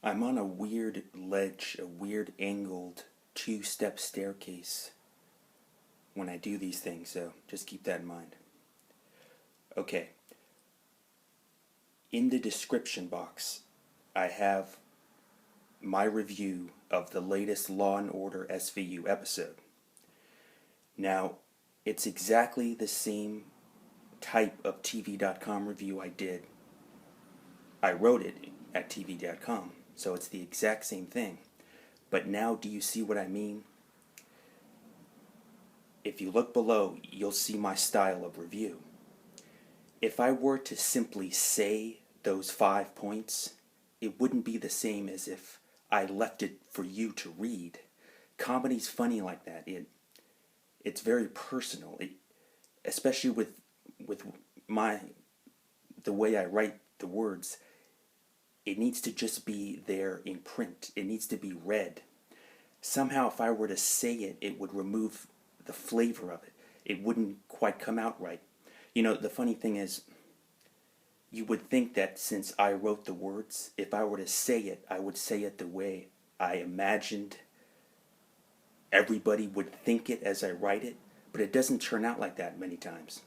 I'm on a weird ledge, a weird angled two-step staircase when I do these things, so just keep that in mind. Okay. In the description box, I have my review of the latest Law & Order SVU episode. Now, it's exactly the same type of TV.com review I did. I wrote it at TV.com, so it's the exact same thing. But now, do you see what I mean? If you look below, you'll see my style of review. If I were to simply say those 5 points, it wouldn't be the same as if I left it for you to read. Comedy's funny like that. It's very personal, especially with the way I write the words. It needs to just be there in print. It needs to be read. Somehow, if I were to say it, it would remove the flavor of it. It wouldn't quite come out right. You know, the funny thing is, you would think that since I wrote the words, if I were to say it, I would say it the way I imagined everybody would think it as I write it, but it doesn't turn out like that many times.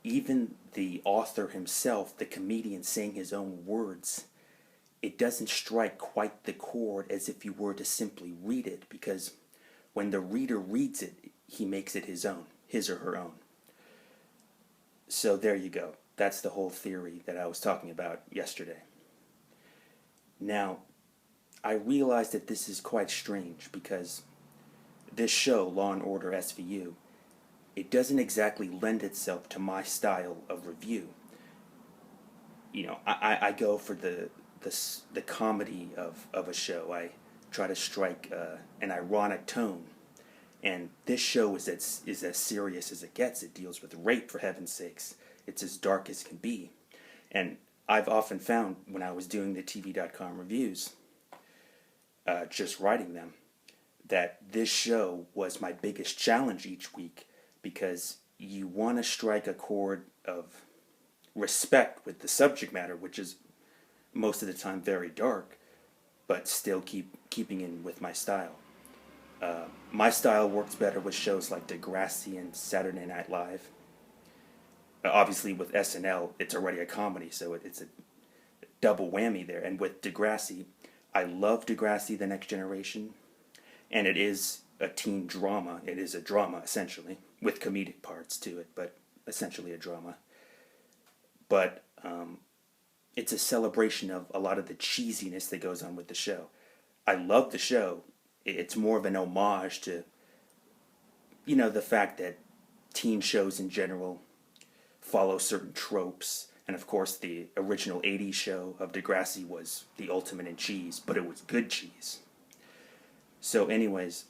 Even the author himself, the comedian saying his own words, it doesn't strike quite the chord as if you were to simply read it, because when the reader reads it, he makes it his own, his or her own. So there you go. That's the whole theory that I was talking about yesterday. Now, I realize that this is quite strange because this show, Law & Order SVU, it doesn't exactly lend itself to my style of review. You know, I go for the comedy of a show. I try to strike an ironic tone. And this show is as serious as it gets. It deals with rape, for heaven's sakes. It's as dark as can be. And I've often found when I was doing the TV.com reviews, just writing them, that this show was my biggest challenge each week, because you want to strike a chord of respect with the subject matter, which is most of the time very dark, but still keeping in with my style. My style works better with shows like Degrassi and Saturday Night Live. Obviously, with SNL, it's already a comedy, so it's a double whammy there. And with Degrassi, I love Degrassi, The Next Generation, and it is a teen drama. It is a drama, essentially, with comedic parts to it, but essentially a drama. But it's a celebration of a lot of the cheesiness that goes on with the show. I love the show. It's more of an homage to, you know, the fact that teen shows in general follow certain tropes. And of course, the original 80s show of Degrassi was the ultimate in cheese, but it was good cheese. So anyways,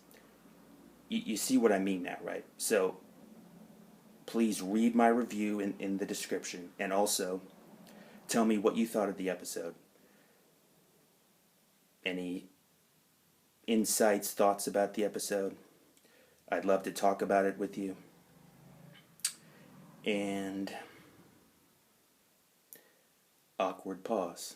you see what I mean now, right? So please read my review in the description, and also tell me what you thought of the episode. Any insights, thoughts about the episode? I'd love to talk about it with you. And awkward pause.